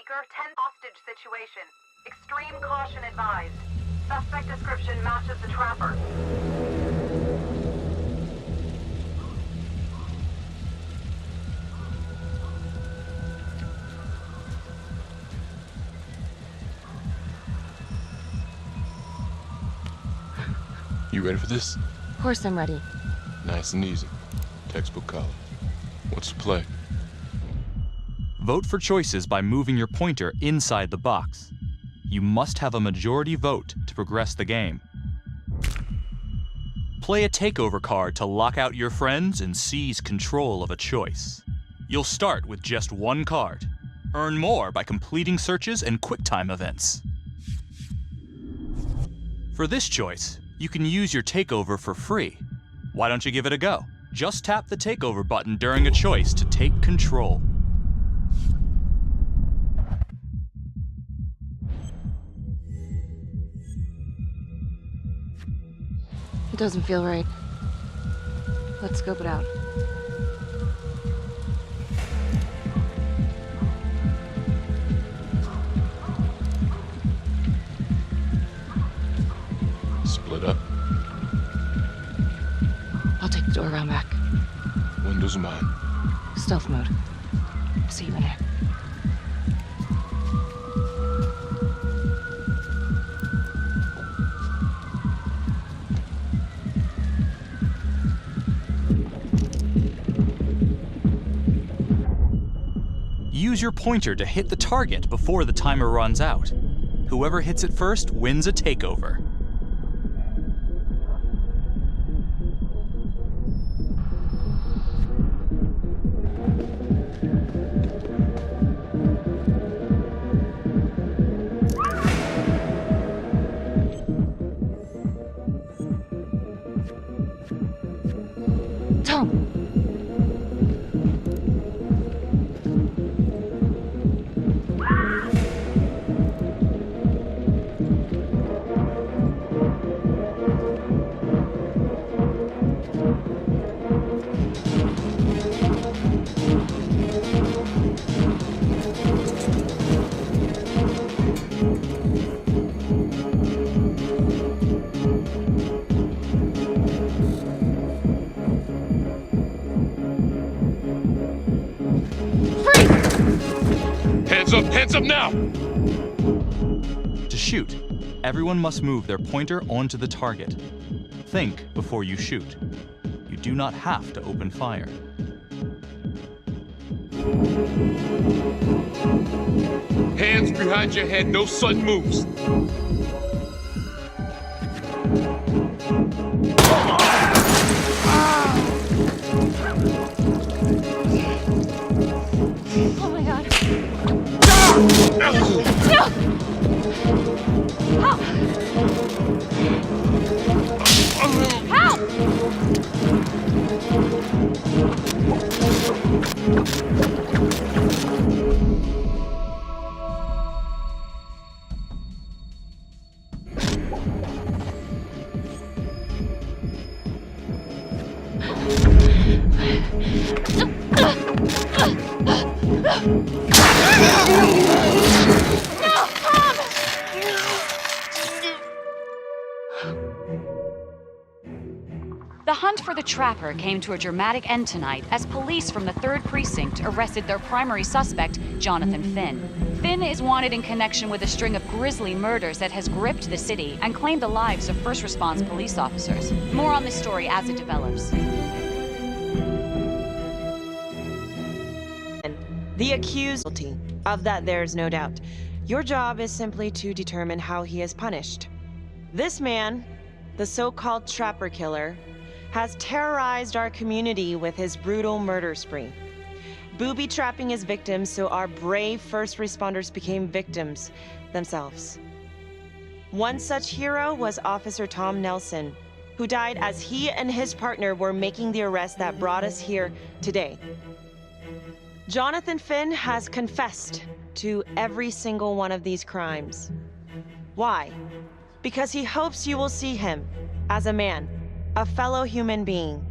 Striker, 10 hostage situation. Extreme caution advised. Suspect description matches the trapper. You ready for this? Of course I'm ready. Nice and easy. Textbook college. What's the play? Vote for choices by moving your pointer inside the box. You must have a majority vote to progress the game. Play a takeover card to lock out your friends and seize control of a choice. You'll start with just one card. Earn more by completing searches and QuickTime events. For this choice, you can use your takeover for free. Why don't you give it a go? Just tap the takeover button during a choice to take control. It doesn't feel right. Let's scope it out. Split up. I'll take the door around back. Windows are mine. Stealth mode. See you in there. Use your pointer to hit the target before the timer runs out. Whoever hits it first wins a takeover. Tom! Hands up now! To shoot, everyone must move their pointer onto the target. Think before you shoot. You do not have to open fire. Hands behind your head, no sudden moves. Oh my god. No! Help! The hunt for the trapper came to a dramatic end tonight as police from the 3rd Precinct arrested their primary suspect, Jonathan Finn. Finn is wanted in connection with a string of grisly murders that has gripped the city and claimed the lives of first response police officers. More on this story as it develops. The accused guilty. Of that, there's no doubt. Your job is simply to determine how he is punished. This man, the so-called trapper killer, has terrorized our community with his brutal murder spree, booby-trapping his victims so our brave first responders became victims themselves. One such hero was Officer Tom Nelson, who died as he and his partner were making the arrest that brought us here today. Jonathan Finn has confessed to every single one of these crimes. Why? Because he hopes you will see him as a man, a fellow human being.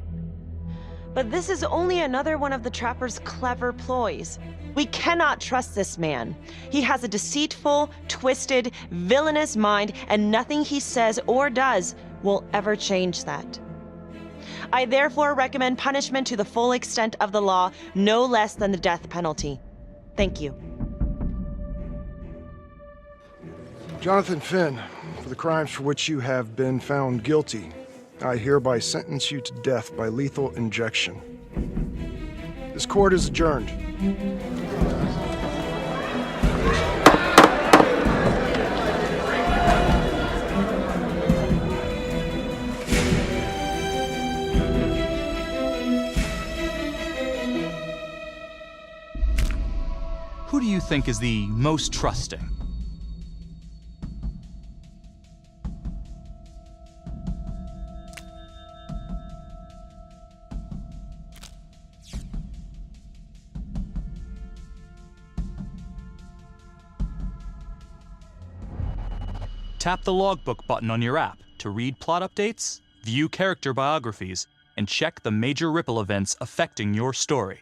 But this is only another one of the Trapper's clever ploys. We cannot trust this man. He has a deceitful, twisted, villainous mind, and nothing he says or does will ever change that. I therefore recommend punishment to the full extent of the law, no less than the death penalty. Thank you. Jonathan Finn, for the crimes for which you have been found guilty, I hereby sentence you to death by lethal injection. This court is adjourned. Who do you think is the most trusting? Tap the logbook button on your app to read plot updates, view character biographies, and check the major ripple events affecting your story.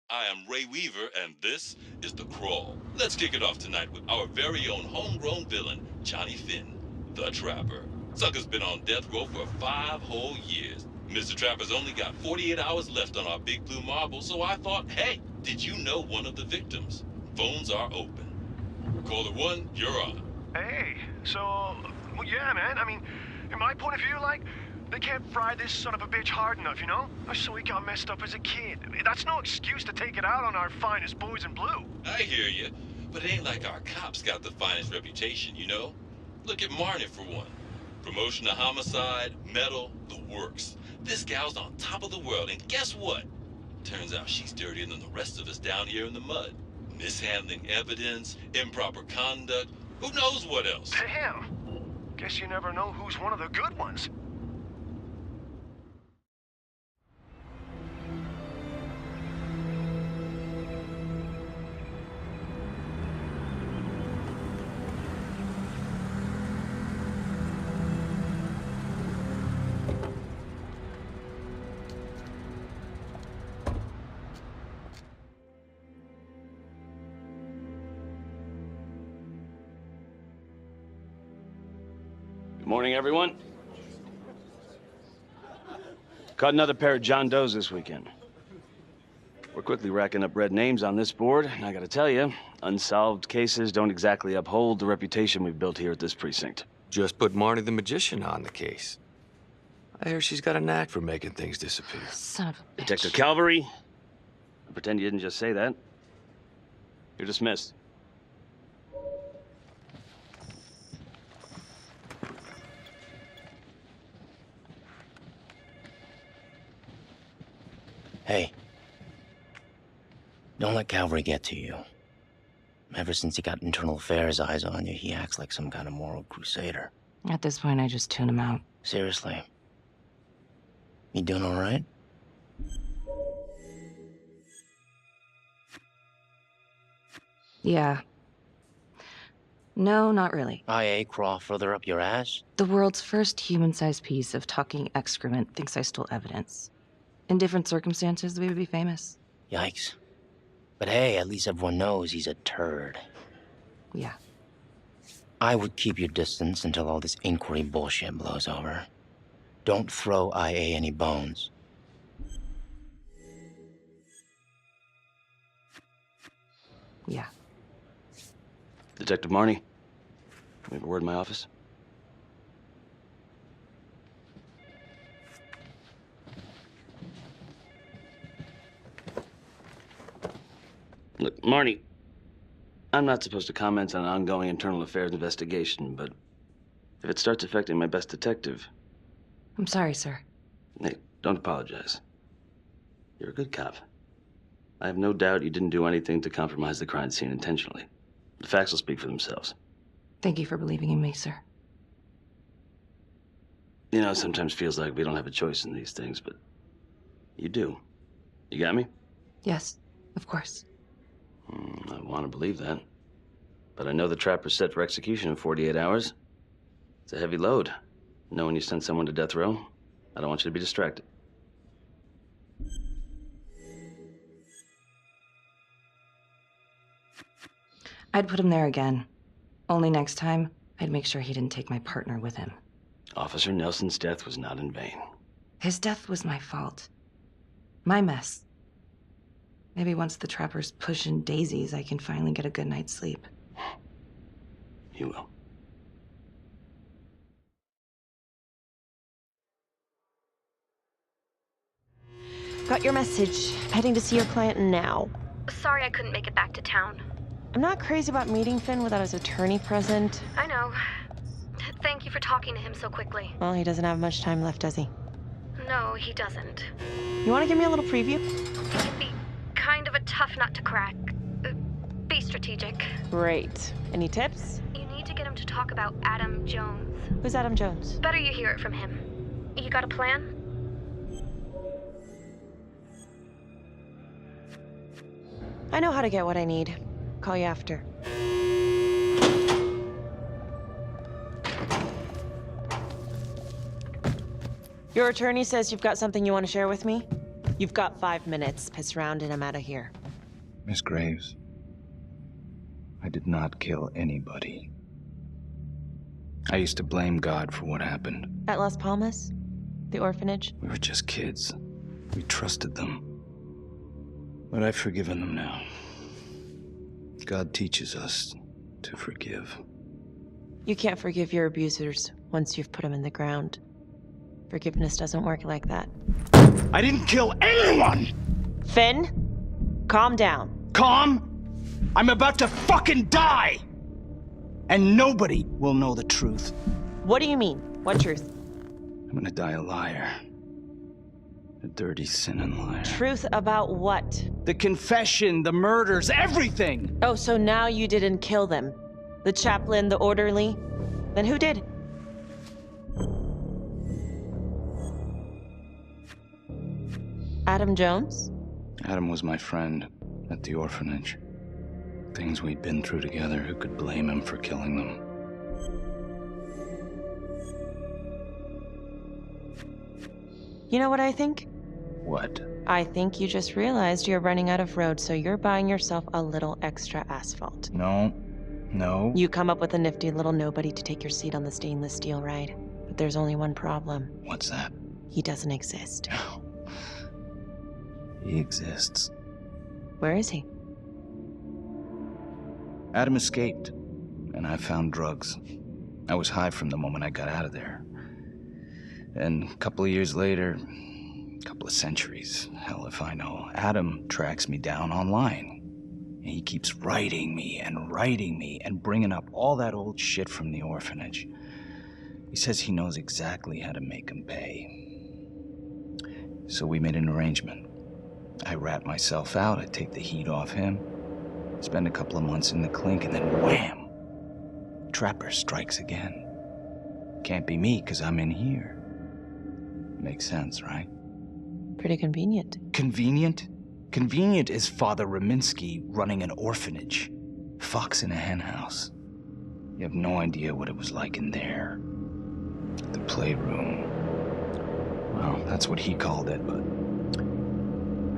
I am Ray Weaver, and this is The Crawl. Let's kick it off tonight with our very own homegrown villain, Johnny Finn, the Trapper. Sucker's been on death row for 5 whole years. Mr. Trapper's only got 48 hours left on our big blue marble, so I thought, hey, did you know one of the victims? Phones are open. Caller 1, you're on. Hey, so, well, yeah, man. I mean, in my point of view, like, they can't fry this son of a bitch hard enough, you know? So he got messed up as a kid. That's no excuse to take it out on our finest boys in blue. I hear you, but it ain't like our cops got the finest reputation, you know? Look at Marnie for one. Promotion to homicide, medal, the works. This gal's on top of the world, and guess what? Turns out she's dirtier than the rest of us down here in the mud. Mishandling evidence, improper conduct, who knows what else? Damn. Guess you never know who's one of the good ones. Morning, everyone. Caught another pair of John Does this weekend. We're quickly racking up red names on this board, and I gotta tell you, unsolved cases don't exactly uphold the reputation we've built here at this precinct. Just put Marnie the Magician on the case. I hear she's got a knack for making things disappear. Son of a bitch. Detective Calvary, I pretend you didn't just say that. You're dismissed. Hey, don't let Calvary get to you. Ever since he got internal affairs eyes on you, he acts like some kind of moral crusader. At this point, I just tune him out. Seriously. You doing all right? Yeah. No, not really. IA crawl further up your ass? The world's first human-sized piece of talking excrement thinks I stole evidence. In different circumstances, we would be famous. Yikes. But hey, at least everyone knows he's a turd. Yeah. I would keep your distance until all this inquiry bullshit blows over. Don't throw IA any bones. Yeah. Detective Marnie, we have a word in my office. Look, Marnie, I'm not supposed to comment on an ongoing internal affairs investigation, but if it starts affecting my best detective... I'm sorry, sir. Hey, don't apologize. You're a good cop. I have no doubt you didn't do anything to compromise the crime scene intentionally. The facts will speak for themselves. Thank you for believing in me, sir. You know, it sometimes feels like we don't have a choice in these things, but you do. You got me? Yes, of course. I want to believe that. But I know the Trapper's set for execution in 48 hours. It's a heavy load. Know when you send someone to death row? I don't want you to be distracted. I'd put him there again. Only next time, I'd make sure he didn't take my partner with him. Officer Nelson's death was not in vain. His death was my fault. My mess. Maybe once the trapper's pushing daisies, I can finally get a good night's sleep. You will. Got your message. Heading to see your client now. Sorry I couldn't make it back to town. I'm not crazy about meeting Finn without his attorney present. I know. Thank you for talking to him so quickly. Well, he doesn't have much time left, does he? No, he doesn't. You want to give me a little preview? He can be kind of a tough nut to crack. Be strategic. Great. Any tips? You need to get him to talk about Adam Jones. Who's Adam Jones? Better you hear it from him. You got a plan? I know how to get what I need. Call you after. Your attorney says you've got something you want to share with me? You've got 5 minutes. Piss around and I'm out of here. Miss Graves, I did not kill anybody. I used to blame God for what happened. At Las Palmas? The orphanage? We were just kids. We trusted them. But I've forgiven them now. God teaches us to forgive. You can't forgive your abusers once you've put them in the ground. Forgiveness doesn't work like that. I didn't kill anyone! Finn, calm down. Calm? I'm about to fucking die! And nobody will know the truth. What do you mean? What truth? I'm gonna die a liar. A dirty, sinning liar. Truth about what? The confession, the murders, everything! Oh, so now you didn't kill them? The chaplain, the orderly? Then who did? Adam Jones? Adam was my friend at the orphanage. Things we'd been through together, who could blame him for killing them? You know what I think? What? I think you just realized you're running out of road, so you're buying yourself a little extra asphalt. No. No. You come up with a nifty little nobody to take your seat on the stainless steel ride. But there's only one problem. What's that? He doesn't exist. He exists. Where is he? Adam escaped, and I found drugs. I was high from the moment I got out of there. And a couple of years later, a couple of centuries, hell if I know, Adam tracks me down online. And he keeps writing me and bringing up all that old shit from the orphanage. He says he knows exactly how to make him pay. So we made an arrangement. I rat myself out, I take the heat off him, spend a couple of months in the clink, and then wham! Trapper strikes again. Can't be me, 'cause I'm in here. Makes sense, right? Pretty convenient. Convenient? Convenient is Father Raminsky running an orphanage. Fox in a henhouse. You have no idea what it was like in there. The playroom. Well, that's what he called it, but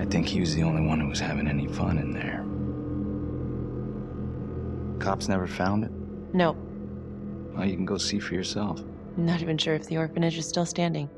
I think he was the only one who was having any fun in there. Cops never found it? No. Well, you can go see for yourself. Not even sure if the orphanage is still standing.